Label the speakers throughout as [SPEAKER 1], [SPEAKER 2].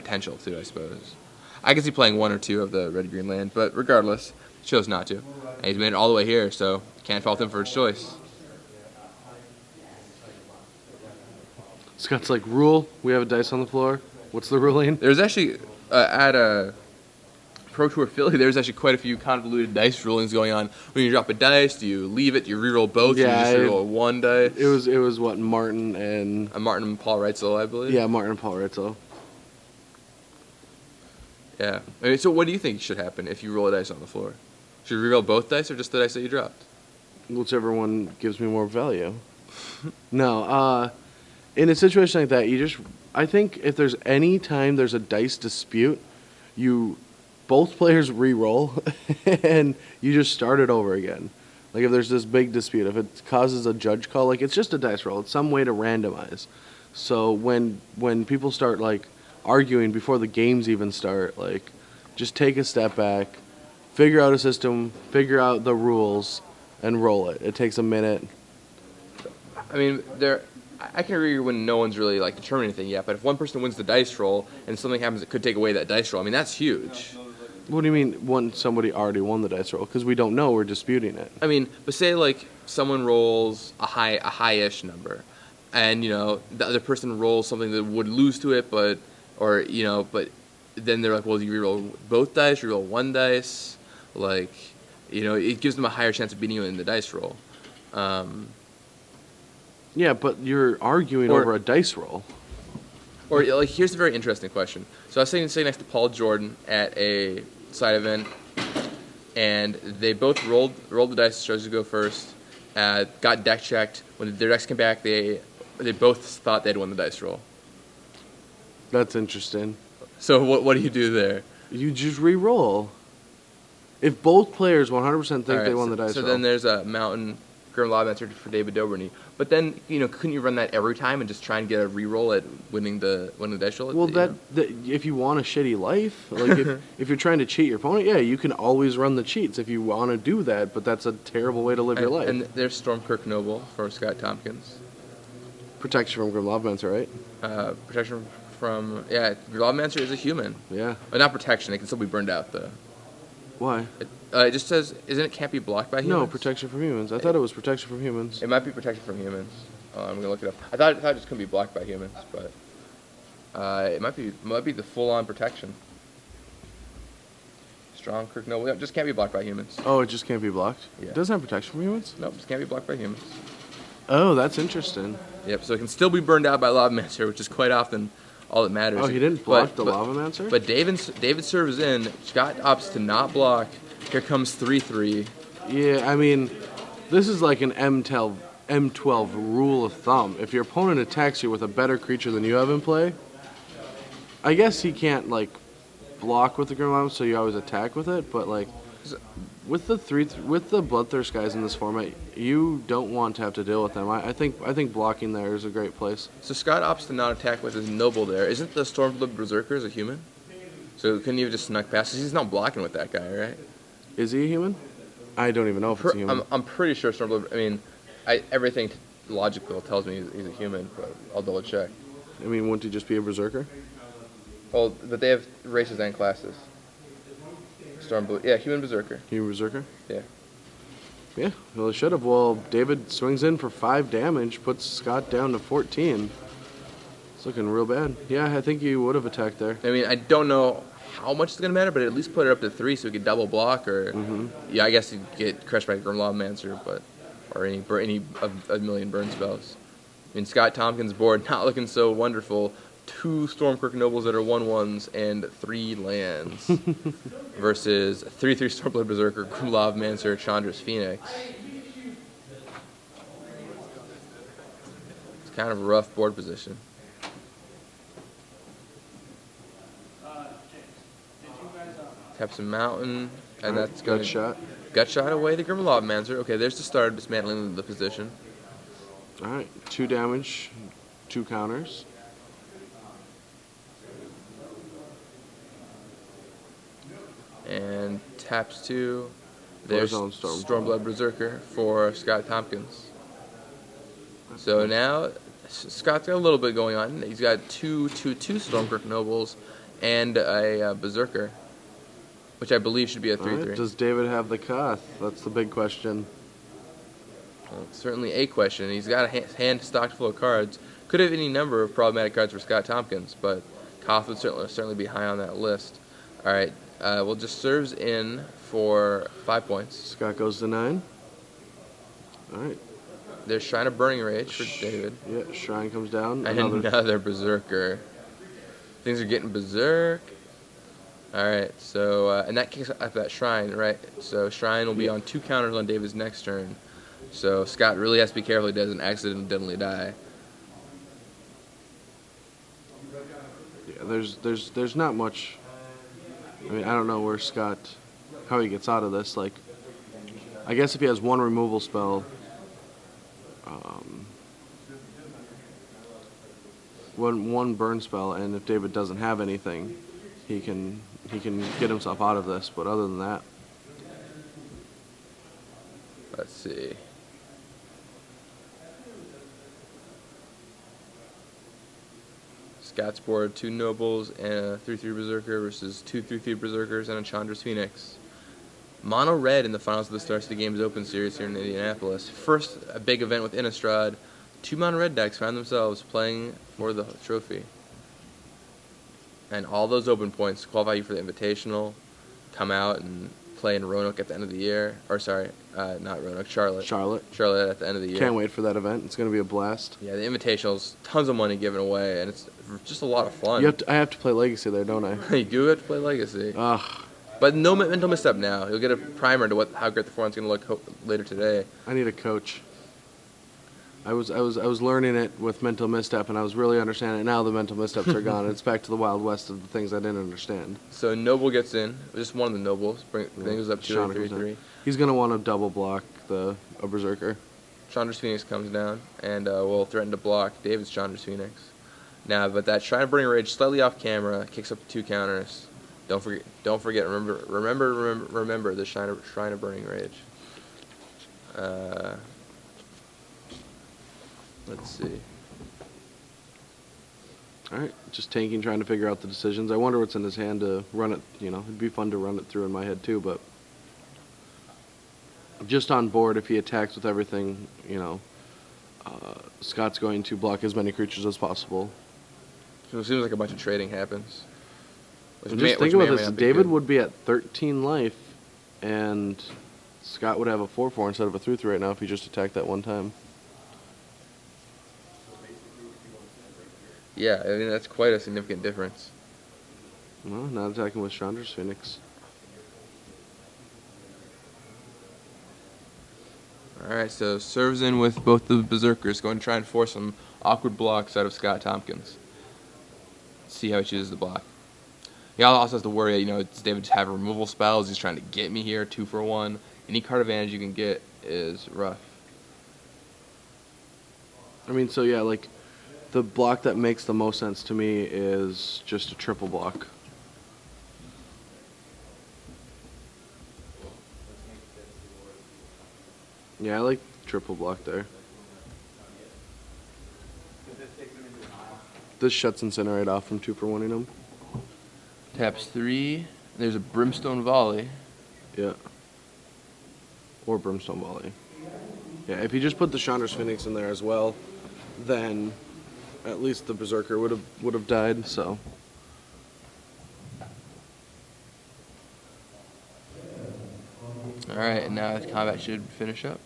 [SPEAKER 1] potential to, I suppose. I could see playing 1 or 2 of the red-green land, but regardless, chose not to. And he's made it all the way here, so can't fault him for his choice.
[SPEAKER 2] Scott's like, rule, we have a dice on the floor. What's the ruling?
[SPEAKER 1] There's actually, at a Pro Tour Philly, there's actually quite a few convoluted dice rulings going on. When you drop a dice, do you leave it? Do you reroll both?
[SPEAKER 2] Yeah,
[SPEAKER 1] do you just reroll one dice?
[SPEAKER 2] It was what, Martin and...
[SPEAKER 1] Martin and Paul Reitzel, I believe?
[SPEAKER 2] Yeah, Martin and Paul Reitzel.
[SPEAKER 1] Yeah. I mean, so what do you think should happen if you roll a dice on the floor? Should you reroll both dice or just the dice that you dropped?
[SPEAKER 2] Whichever one gives me more value. No, in a situation like that, I think if there's any time there's a dice dispute, both players re-roll and you just start it over again. Like if there's this big dispute, if it causes a judge call, like it's just a dice roll. It's some way to randomize. So when people start like arguing before the games even start, like just take a step back, figure out a system, figure out the rules, and roll it. It takes a minute.
[SPEAKER 1] I mean, I can agree when no one's really like determined anything yet, but if one person wins the dice roll and something happens that could take away that dice roll, I mean, that's huge.
[SPEAKER 2] What do you mean when somebody already won the dice roll? Because we don't know, we're disputing it.
[SPEAKER 1] I mean, but say like someone rolls a high-ish number, and the other person rolls something that would lose to it, but then they're like, well, you reroll both dice, reroll one dice, like, it gives them a higher chance of beating you in the dice roll.
[SPEAKER 2] Yeah, but you're arguing over a dice roll.
[SPEAKER 1] Or like, here's a very interesting question. So I was sitting next to Paul Jordan at a side event, and they both rolled the dice, chose to go first, got deck checked. When their decks came back, they both thought they'd won the dice roll.
[SPEAKER 2] That's interesting.
[SPEAKER 1] So what do you do there?
[SPEAKER 2] You just re-roll. If both players 100% think they won the dice roll.
[SPEAKER 1] So then there's a Mountain Grim Lob answer for David Doberne. But then, couldn't you run that every time and just try and get a re-roll at winning the dice roll?
[SPEAKER 2] Well, if you want a shitty life, like if you're trying to cheat your opponent, yeah, you can always run the cheats if you want to do that, but that's a terrible way to live your life.
[SPEAKER 1] And there's Stormkirk Noble for Scott Tompkins.
[SPEAKER 2] Protection from Grim Lobmancer, right?
[SPEAKER 1] Protection from... Yeah, Lobmancer is a human.
[SPEAKER 2] Yeah.
[SPEAKER 1] But not protection. It can still be burned out, though.
[SPEAKER 2] Why?
[SPEAKER 1] It just says, can't be blocked by humans?
[SPEAKER 2] No, protection from humans. I thought it was protection from humans.
[SPEAKER 1] It might be protection from humans. I'm going to look it up. I thought it just couldn't be blocked by humans, but it might be the full-on protection. Strong Kirk Noble. It just can't be blocked by humans.
[SPEAKER 2] Oh, it just can't be blocked?
[SPEAKER 1] Yeah.
[SPEAKER 2] It doesn't have protection from humans?
[SPEAKER 1] Nope, just can't be blocked by humans.
[SPEAKER 2] Oh, that's interesting.
[SPEAKER 1] Yep, so it can still be burned out by Lavamancer, which is quite often all that matters.
[SPEAKER 2] Oh, he didn't block the Lavamancer?
[SPEAKER 1] But David serves in. Scott opts to not block. Here comes 3-3.
[SPEAKER 2] Yeah, I mean, this is like an M12 rule of thumb. If your opponent attacks you with a better creature than you have in play, I guess he can't, like, block with the Grim Lava, so you always attack with it, but, like, with the Bloodthirst guys in this format, you don't want to have to deal with them. I think blocking there is a great place.
[SPEAKER 1] So Scott opts to not attack with his Noble there. Isn't the Stormblood Berserker a human? So couldn't you have just snuck past? He's not blocking with that guy, right?
[SPEAKER 2] Is he a human? I don't even know if it's a human.
[SPEAKER 1] I'm pretty sure Stormblood... I mean, everything logical tells me he's a human, but I'll double check.
[SPEAKER 2] I mean, wouldn't he just be a Berserker?
[SPEAKER 1] Well, but they have races and classes. Stormblood. Yeah, human Berserker.
[SPEAKER 2] Human Berserker?
[SPEAKER 1] Yeah.
[SPEAKER 2] Yeah, well, it should have. Well, David swings in for 5 damage, puts Scott down to 14. It's looking real bad. Yeah, I think he would have attacked there.
[SPEAKER 1] I mean, I don't know how much it's going to matter, but at least put it up to 3 so he could double block, or... Yeah, I guess he'd get crushed by Grim Lobmancer, but... Or any a million burn spells. I mean, Scott Tompkins' board not looking so wonderful. 2 Stormkirk Nobles that are 1/1s and 3 lands versus 3/3 Stormblood Berserker, Grim Lobmancer, Chandra's Phoenix. It's kind of a rough board position. Tap some Mountain, and that's going
[SPEAKER 2] to...
[SPEAKER 1] Gut shot away the Grim Lobmancer. Okay, there's the start of dismantling the position.
[SPEAKER 2] Alright, 2 damage, 2 counters.
[SPEAKER 1] And taps 2. There's Stormblood Berserker for Scott Tompkins. So now Scott's got a little bit going on. He's got 2/2/2 Stormkirk Nobles and a Berserker, which I believe should be a 3/3.
[SPEAKER 2] Right. Does David have the Koth? That's the big question.
[SPEAKER 1] Well, it's certainly a question. He's got a hand stocked full of cards. Could have any number of problematic cards for Scott Tompkins, but Koth would certainly be high on that list. All right, well, just serves in for 5 points.
[SPEAKER 2] Scott goes to 9. All right.
[SPEAKER 1] There's Shrine of Burning Rage for David.
[SPEAKER 2] Yeah, Shrine comes down.
[SPEAKER 1] And another Berserker. Things are getting berserk. All right, so and that kicks off that Shrine, right? So Shrine will be on 2 counters on David's next turn. So Scott really has to be careful he doesn't accidentally die.
[SPEAKER 2] Yeah, there's not much. I mean, I don't know where Scott, how he gets out of this. Like, I guess if he has one removal spell, one burn spell, and if David doesn't have anything, he can get himself out of this. But other than that,
[SPEAKER 1] let's see. Scott's board 2 Nobles and a 3/3 Berserker versus 2 3/3 Berserkers and a Chandra's Phoenix. Mono red in the finals of the Star City Games Open Series here in Indianapolis. First a big event with Innistrad. 2 mono red decks found themselves playing for the trophy. And all those open points qualify you for the Invitational. Come out and play in Roanoke at the end of the year. Or sorry, not Roanoke, Charlotte. Charlotte at the end of the year.
[SPEAKER 2] Can't wait for that event. It's going to be a blast.
[SPEAKER 1] Yeah, the Invitational's tons of money given away, and it's just a lot of fun.
[SPEAKER 2] I have to play Legacy there, don't I?
[SPEAKER 1] You do have to play Legacy.
[SPEAKER 2] Ugh.
[SPEAKER 1] But no mental misstep now. You'll get a primer to how great the format's going to look later today.
[SPEAKER 2] I need a coach. I was learning it with mental misstep, and I was really understanding it. Now the mental missteps are gone. It's back to the Wild West of the things I didn't understand.
[SPEAKER 1] So Noble gets in. Just one of the Nobles. Brings up 2 3/3.
[SPEAKER 2] He's going to want to double block a Berserker.
[SPEAKER 1] Chandra's Phoenix comes down and will threaten to block David's Chandra's Phoenix. Now, but that Shrine of Burning Rage slightly off camera kicks up 2 counters. Don't forget. Remember the Shrine of Burning Rage. Let's see.
[SPEAKER 2] All right, just tanking, trying to figure out the decisions. I wonder what's in his hand to run it. You know, it'd be fun to run it through in my head too. But just on board, if he attacks with everything, you know, Scott's going to block as many creatures as possible.
[SPEAKER 1] So it seems like a bunch of trading happens.
[SPEAKER 2] Just think about this. David would be at 13 life, and Scott would have a 4/4 instead of a 3/3 right now if he just attacked that one time.
[SPEAKER 1] Yeah, I mean, that's quite a significant difference.
[SPEAKER 2] No, not attacking with Chandra's Phoenix.
[SPEAKER 1] Alright, so serves in with both the Berserkers, going to try and force some awkward blocks out of Scott Tompkins. See how he chooses the block. He also has to worry, you know, does David have removal spells? He's trying to get me here, 2 for 1. Any card advantage you can get is rough.
[SPEAKER 2] I mean, so yeah, like, the block that makes the most sense to me is just a triple block. Yeah, I like triple block there. This shuts Incinerate off from 2 for 1-ing him.
[SPEAKER 1] Taps 3. There's a Brimstone Volley.
[SPEAKER 2] Yeah. Or Brimstone Volley. Yeah, if you just put the Chandra's Phoenix in there as well, then at least the Berserker would have died, so.
[SPEAKER 1] Alright, and now the combat should finish up.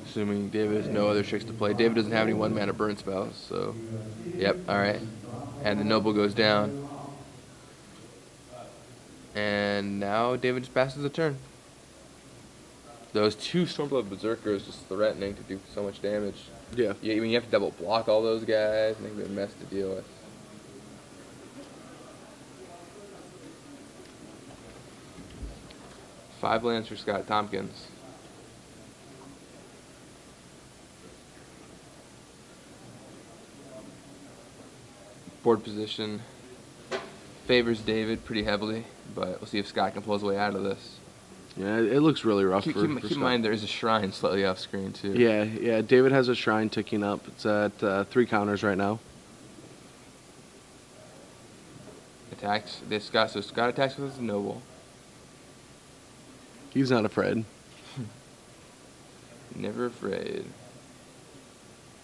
[SPEAKER 1] Assuming David has no other tricks to play. David doesn't have any 1-mana burn spells, so. Yep, alright. And the Noble goes down. And now David just passes the turn. Those 2 Stormblood Berserkers just threatening to do so much damage.
[SPEAKER 2] Yeah.
[SPEAKER 1] I mean, you have to double block all those guys. Make it a mess to deal with. Five lands for Scott Tompkins. Board position favors David pretty heavily, but we'll see if Scott can pull his way out of this.
[SPEAKER 2] Yeah, it looks really rough
[SPEAKER 1] Keep
[SPEAKER 2] for
[SPEAKER 1] in
[SPEAKER 2] Scott.
[SPEAKER 1] mind there is a shrine slightly off screen too.
[SPEAKER 2] Yeah, David has a shrine ticking up. It's at 3 counters right now.
[SPEAKER 1] Attacks. So Scott attacks with his noble.
[SPEAKER 2] He's not afraid.
[SPEAKER 1] Never afraid.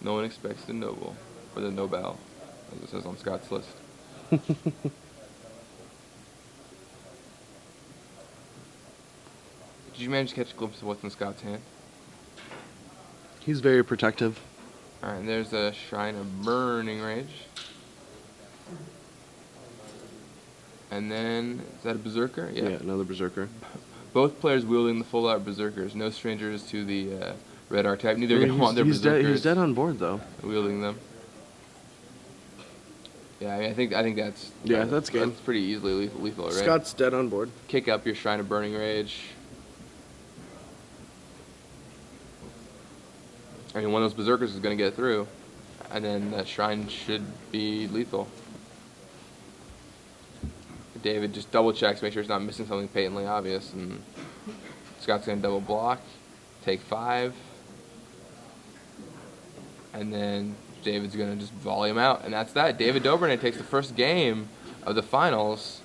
[SPEAKER 1] No one expects the noble. Or the Nobel, as it says on Scott's list. Did you manage to catch a glimpse of what's in Scott's hand?
[SPEAKER 2] He's very protective.
[SPEAKER 1] Alright, and there's a Shrine of Burning Rage. And then, is that a Berserker?
[SPEAKER 2] Yeah, another Berserker.
[SPEAKER 1] Both players wielding the full-out Berserkers. No strangers to the red archetype. Neither are going to want their Berserkers.
[SPEAKER 2] He's dead on board, though.
[SPEAKER 1] Wielding them. Yeah, I think that's...
[SPEAKER 2] Yeah, that's good.
[SPEAKER 1] That's pretty easily lethal, right?
[SPEAKER 2] Scott's dead on board.
[SPEAKER 1] Kick up your Shrine of Burning Rage. I mean, one of those Berserkers is going to get through. And then that Shrine should be lethal. David just double checks, make sure he's not missing something patently obvious, and Scott's going to double block, take 5, and then David's going to just volley him out, and that's that. David Doberne takes the first game of the finals.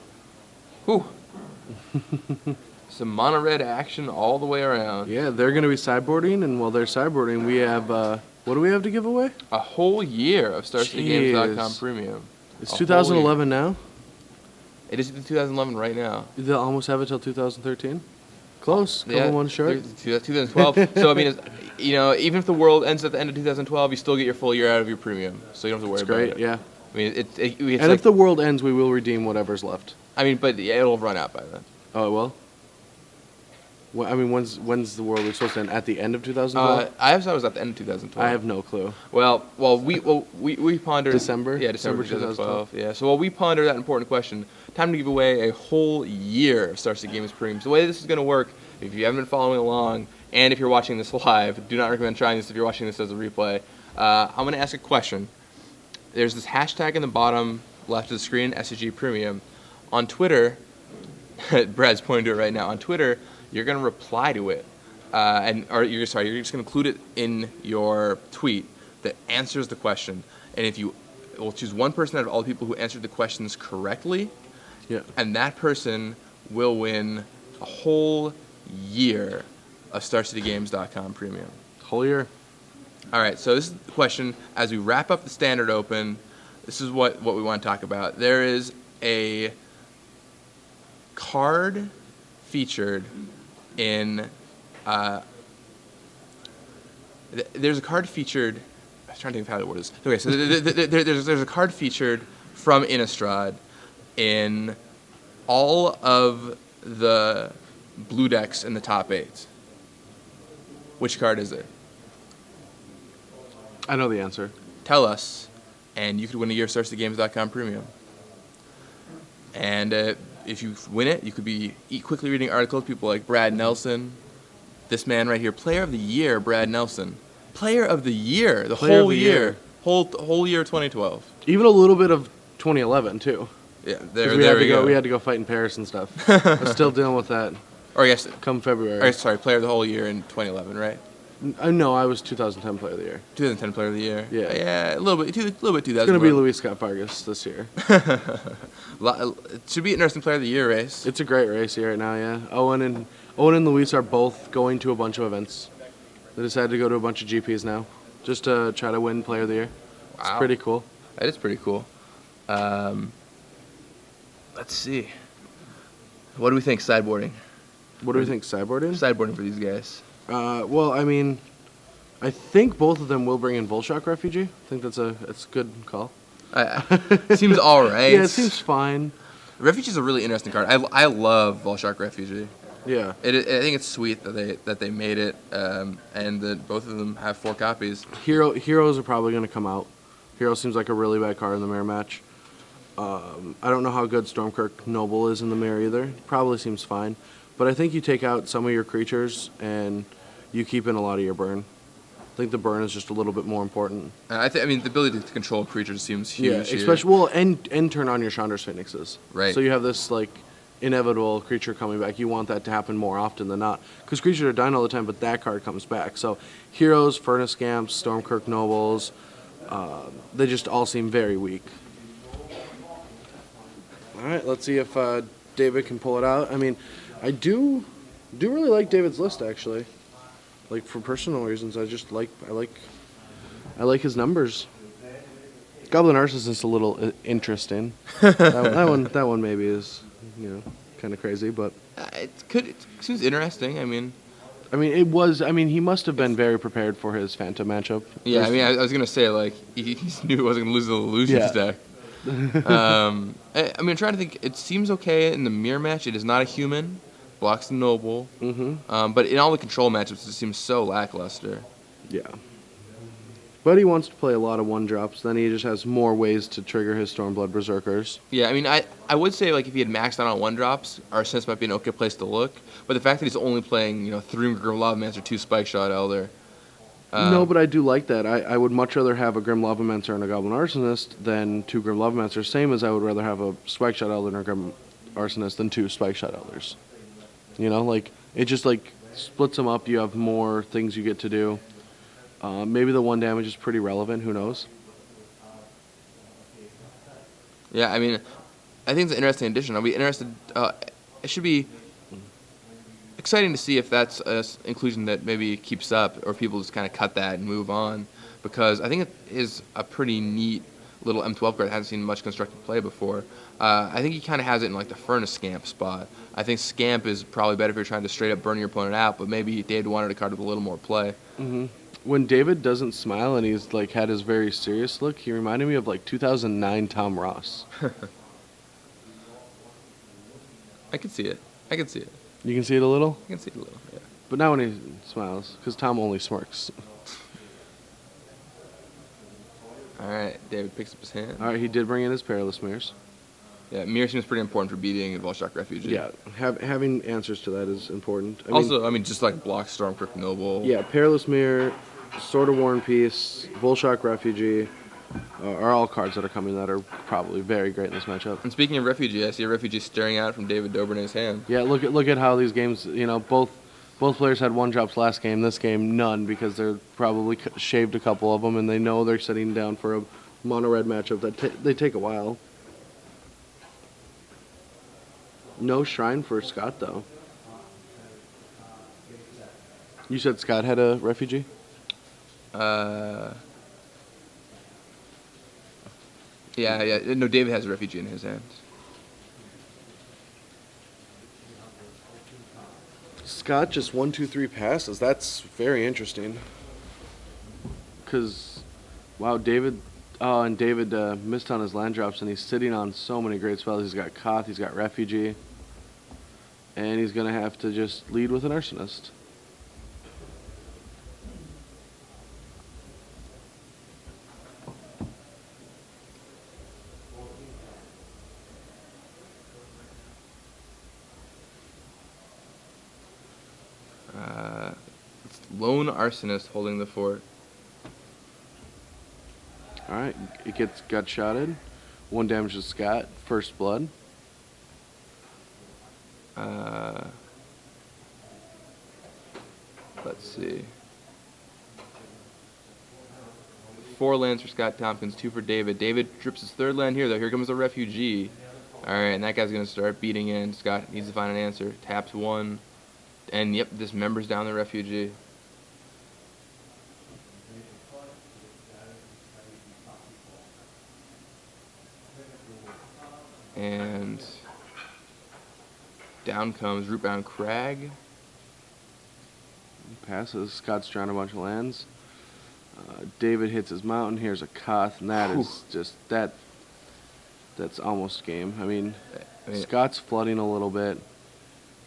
[SPEAKER 1] Whew. Some mono red action all the way around.
[SPEAKER 2] Yeah, they're going to be sideboarding, and while they're sideboarding, we have, what do we have to give away?
[SPEAKER 1] A whole year of StarCityGames.com premium.
[SPEAKER 2] It's 2011 now?
[SPEAKER 1] It is 2011 right now.
[SPEAKER 2] They'll almost have it till 2013? Close. Couple months short.
[SPEAKER 1] 2012. So, I mean, you know, even if the world ends at the end of 2012, you still get your full year out of your premium. So you don't have to worry about it.
[SPEAKER 2] Great, yeah.
[SPEAKER 1] I mean, it's
[SPEAKER 2] and
[SPEAKER 1] like,
[SPEAKER 2] if the world ends, we will redeem whatever's left.
[SPEAKER 1] I mean, but yeah, it'll run out by then.
[SPEAKER 2] Oh, it will? Well, I mean, when's the world supposed to end? At the end of 2012?
[SPEAKER 1] I thought it was at the end of 2012.
[SPEAKER 2] I have no clue.
[SPEAKER 1] Well, we pondered
[SPEAKER 2] December.
[SPEAKER 1] Yeah, December 2012. Yeah. So while we ponder that important question, time to give away a whole year of Star City Games premiums. The way this is going to work, if you haven't been following along, and if you're watching this live, do not recommend trying this if you're watching this as a replay. I'm going to ask a question. There's this hashtag in the bottom left of the screen, SCG Premium. On Twitter, Brad's pointing to it right now. On Twitter, you're going to reply to it, you're just going to include it in your tweet that answers the question. And if you will choose one person out of all the people who answered the questions correctly, and that person will win a whole year of StarCityGames.com premium.
[SPEAKER 2] Whole year.
[SPEAKER 1] All right, so this is the question. As we wrap up the Standard Open, this is what we want to talk about. There is a card featured in there's a card featured. I was trying to think of how the word is. Okay, so there's a card featured from Innistrad in all of the blue decks in the top 8. Which card is it?
[SPEAKER 2] I know the answer.
[SPEAKER 1] Tell us, and you could win a year of StarCityGames.com premium. And if you win it, you could be quickly reading articles, people like Brad Nelson, this man right here, Player of the Year, Brad Nelson. Player of the Year, the whole year. Whole year 2012.
[SPEAKER 2] Even a little bit of 2011, too.
[SPEAKER 1] Yeah,
[SPEAKER 2] we had to go fight in Paris and stuff. I'm still dealing with that.
[SPEAKER 1] Or I guess
[SPEAKER 2] come February.
[SPEAKER 1] Sorry, Player of the whole year in 2011, right?
[SPEAKER 2] No, I was 2010 Player of the Year.
[SPEAKER 1] 2010 Player of the Year.
[SPEAKER 2] Yeah,
[SPEAKER 1] yeah, a little bit 2000.
[SPEAKER 2] It's gonna be Luis Scott Vargas this year.
[SPEAKER 1] It should be an interesting Player of the Year race.
[SPEAKER 2] It's a great race here right now. Yeah, Owen and Luis are both going to a bunch of events. They decided to go to a bunch of GPs now, just to try to win Player of the Year. Wow. It's pretty cool.
[SPEAKER 1] That is pretty cool. Let's see. What do we think sideboarding?
[SPEAKER 2] What do we think sideboarding?
[SPEAKER 1] Sideboarding for these guys.
[SPEAKER 2] Well, I mean, I think both of them will bring in Volshock Refugee. I think it's a good call.
[SPEAKER 1] Seems all right.
[SPEAKER 2] Yeah, it seems fine.
[SPEAKER 1] Refugee is a really interesting card. I love Volshock Refugee.
[SPEAKER 2] Yeah.
[SPEAKER 1] I think it's sweet that they made it, and that both of them have 4 copies.
[SPEAKER 2] Heroes are probably going to come out. Hero seems like a really bad card in the mirror match. I don't know how good Stormkirk Noble is in the mirror either. Probably seems fine. But I think you take out some of your creatures and you keep in a lot of your burn. I think the burn is just a little bit more important.
[SPEAKER 1] I mean, the ability to control creatures seems huge.
[SPEAKER 2] Yeah, especially and turn on your Chandra's Phoenixes.
[SPEAKER 1] Right.
[SPEAKER 2] So you have this like inevitable creature coming back. You want that to happen more often than not, because creatures are dying all the time, but that card comes back. So heroes, Furnace Scamps, Stormkirk Nobles, they just all seem very weak. All right, let's see if David can pull it out. I mean, I do really like David's list actually. Like for personal reasons, I like his numbers. Goblin Arsonist is a little interesting. that one maybe is kind of crazy, but
[SPEAKER 1] It seems interesting. I mean,
[SPEAKER 2] it was. I mean, he must have been very prepared for his Phantom matchup.
[SPEAKER 1] yeah. I mean, I was gonna say like he knew he wasn't gonna lose the illusion stack. I mean, I'm trying to think. It seems okay in the mirror match. It is not a human. Blocks the noble.
[SPEAKER 2] Mm-hmm.
[SPEAKER 1] But in all the control matchups, it seems so lackluster.
[SPEAKER 2] Yeah. But he wants to play a lot of 1-drops. Then he just has more ways to trigger his Stormblood Berserkers.
[SPEAKER 1] Yeah, I mean, I would say like if he had maxed out on 1-drops, Arsonist might be an okay place to look. But the fact that he's only playing 3 Grim Lavamancer, 2 Spike Shot Elder.
[SPEAKER 2] No, but I do like that. I would much rather have a Grim Lavamancer and a Goblin Arsonist than 2 Grim Lavamancers. Same as I would rather have a Spike Shot Elder and a Grim Arsonist than 2 Spike Shot Elders. Like it just like splits them up. You have more things you get to do. Maybe the 1 damage is pretty relevant. Who knows?
[SPEAKER 1] Yeah, I mean, I think it's an interesting addition. I'll be interested. It should be exciting to see if that's an inclusion that maybe keeps up, or people just kind of cut that and move on. Because I think it is a pretty neat little M12 card. I haven't seen much constructed play before. I think he kind of has it in like the Furnace Scamp spot. I think Scamp is probably better if you're trying to straight up burn your opponent out, but maybe David wanted a card with a little more play.
[SPEAKER 2] Mm-hmm. When David doesn't smile and he's like had his very serious look, he reminded me of like 2009 Tom Ross.
[SPEAKER 1] I can see it.
[SPEAKER 2] You can see it a little?
[SPEAKER 1] I can see it a little, yeah.
[SPEAKER 2] But not when he smiles, because Tom only smirks.
[SPEAKER 1] All right, David picks up his hand.
[SPEAKER 2] All right, he did bring in his Perilous Mirrors.
[SPEAKER 1] Yeah, mirror seems pretty important for beating a Volshock Refugee.
[SPEAKER 2] Yeah, having answers to that is important.
[SPEAKER 1] I mean, just like block Stormcrypt Noble.
[SPEAKER 2] Yeah, Perilous Mirror, Sword of War and Peace, Volshock Refugee are all cards that are coming that are probably very great in this matchup.
[SPEAKER 1] And speaking of Refugee, I see a Refugee staring out from David Doberne's hand.
[SPEAKER 2] Yeah, look at how these games, both players had 1-drops last game. This game, none, because they're probably shaved a couple of them, and they know they're sitting down for a mono-red matchup that they take a while. No Shrine for Scott, though. You said Scott had a Refugee?
[SPEAKER 1] Yeah. No, David has a Refugee in his hand.
[SPEAKER 2] Scott just 1, 2, 3 passes. That's very interesting. Because, wow, David missed on his land drops, and he's sitting on so many great spells. He's got Koth, he's got Refugee, and he's going to have to just lead with an Arsonist.
[SPEAKER 1] It's Lone Arsonist holding the fort.
[SPEAKER 2] Alright, it gets gut-shotted. 1 damage to Scott, First Blood.
[SPEAKER 1] Let's see. 4 lands for Scott Tompkins, 2 for David. David drips his 3rd land here, though. Here comes the Refugee. Alright, and that guy's going to start beating in. Scott needs to find an answer. Taps 1. And, yep, dismembers down the Refugee. And down comes Rootbound Crag.
[SPEAKER 2] Passes. Scott's drawing a bunch of lands. David hits his mountain. Here's a Koth, and that is just that's almost game. I mean, Scott's flooding a little bit.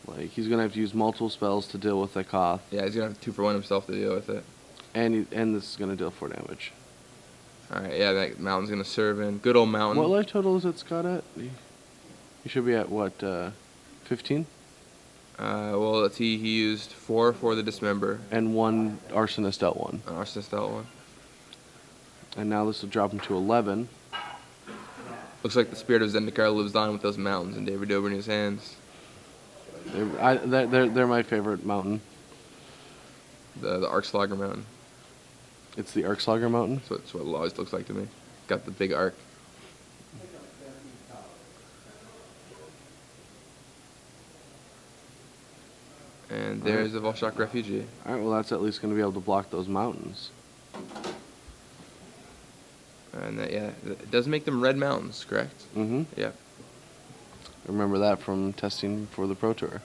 [SPEAKER 2] Like, he's gonna have to use multiple spells to deal with the Koth.
[SPEAKER 1] Yeah, he's gonna have 2 for 1 himself to deal with it.
[SPEAKER 2] And this is gonna deal 4 damage.
[SPEAKER 1] All right, yeah, that mountain's gonna serve in. Good old mountain.
[SPEAKER 2] What life total is it, Scott at? He should be at what? 15.
[SPEAKER 1] Well, let's see. He used 4 for the dismember.
[SPEAKER 2] And 1 Arsonist dealt 1.
[SPEAKER 1] An Arsonist dealt 1.
[SPEAKER 2] And now this will drop him to 11.
[SPEAKER 1] Looks like the spirit of Zendikar lives on with those mountains in David Doberne's hands.
[SPEAKER 2] They're my favorite mountain.
[SPEAKER 1] The Arkslogger mountain.
[SPEAKER 2] It's the Arkslogger mountain?
[SPEAKER 1] That's what it always looks like to me. Got the big arc. And there's a Volshock Refugee.
[SPEAKER 2] All right, well, that's at least going to be able to block those mountains.
[SPEAKER 1] And yeah, it does make them red mountains, correct?
[SPEAKER 2] Mm-hmm.
[SPEAKER 1] Yep.
[SPEAKER 2] I remember that from testing for the Pro Tour.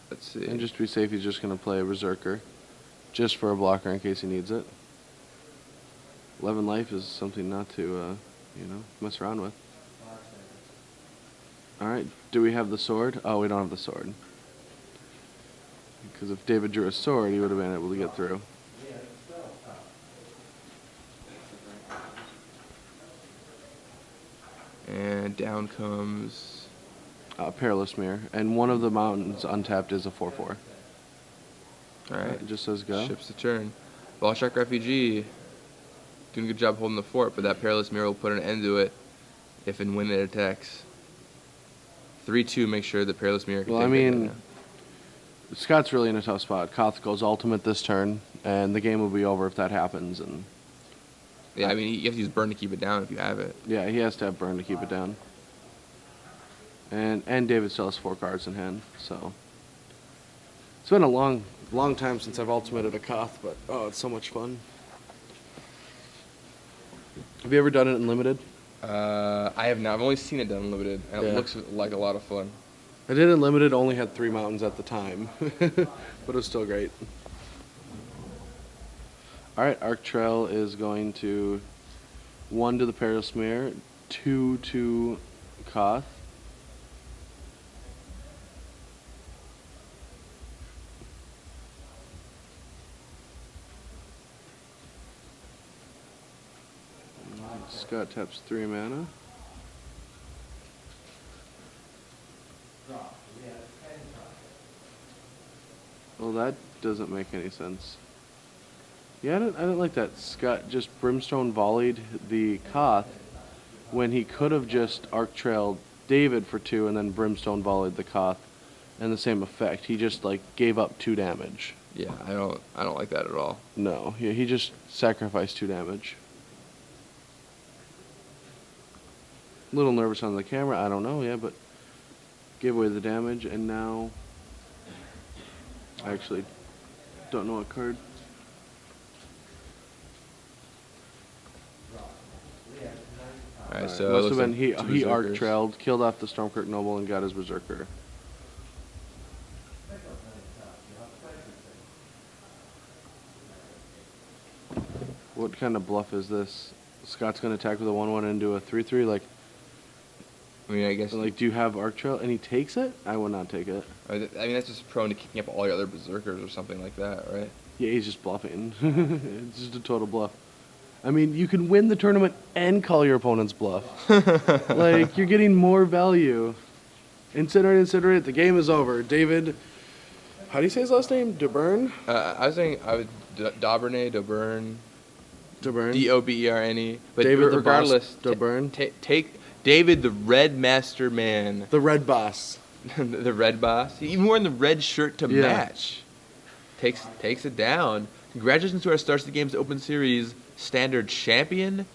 [SPEAKER 1] Let's see.
[SPEAKER 2] And just to be safe, he's just going to play a Berserker, just for a blocker in case he needs it. 11 life is something not to, mess around with. All right, do we have the sword? Oh, we don't have the sword. Because if David drew a sword, he would have been able to get through.
[SPEAKER 1] And down comes...
[SPEAKER 2] Perilous Mirror. And one of the mountains untapped is a 4/4.
[SPEAKER 1] All right.
[SPEAKER 2] It just says go.
[SPEAKER 1] Ships the turn. Volshock Refugee doing a good job holding the fort, but that Perilous Mirror will put an end to it if and when it attacks. 3-2, make sure the Perilous Mirror can
[SPEAKER 2] Well, I
[SPEAKER 1] take it
[SPEAKER 2] mean, Scott's really in a tough spot. Koth goes ultimate this turn, and the game will be over if that happens. And
[SPEAKER 1] yeah, I mean, you have to use Burn to keep it down if you have it.
[SPEAKER 2] yeah, he has to have Burn to keep it down. And David still has 4 cards in hand, so it's been a long time since I've ultimated a Koth, but oh, it's so much fun. Have you ever done it in limited?
[SPEAKER 1] I have not. I've only seen it done limited, and it looks like a lot of fun.
[SPEAKER 2] I did in limited, only had 3 mountains at the time, but it was still great. All right, Arc Trail is going to 1 to the Perilous Mirror, 2 to Koth. Scott taps 3 mana. Well, that doesn't make any sense. Yeah, I didn't like that. Scott just Brimstone volleyed the Koth when he could have just Arc Trailed David for 2 and then Brimstone volleyed the Koth, and the same effect. He just gave up 2 damage.
[SPEAKER 1] Yeah, I don't like that at all.
[SPEAKER 2] No, yeah, he just sacrificed 2 damage. A little nervous on the camera, I don't know, yeah, but gave away the damage, and now I actually don't know what card.
[SPEAKER 1] All right, so
[SPEAKER 2] Must have been
[SPEAKER 1] like
[SPEAKER 2] he Arc Trailed, killed off the Stormkirk Noble, and got his Berserker. What kind of bluff is this? Scott's going to attack with a 1/1 and do a 3/3.
[SPEAKER 1] I mean, I guess.
[SPEAKER 2] Do you have Arc Trail? And he takes it? I would not take it.
[SPEAKER 1] I mean, that's just prone to kicking up all your other Berserkers or something like that, right?
[SPEAKER 2] Yeah, he's just bluffing. It's just a total bluff. I mean, you can win the tournament and call your opponent's bluff. You're getting more value. Consider it. The game is over. David, how do you say his last name? Doberne?
[SPEAKER 1] I was saying Doberne, Doberne.
[SPEAKER 2] Doberne.
[SPEAKER 1] Doberne. But
[SPEAKER 2] David
[SPEAKER 1] regardless,
[SPEAKER 2] the boss, Doberne.
[SPEAKER 1] Take David, the Red Master Man.
[SPEAKER 2] The Red Boss.
[SPEAKER 1] The Red Boss. Even wearing the red shirt to match. Takes it down. Congratulations to our Stars of the Games Open Series Standard Champion,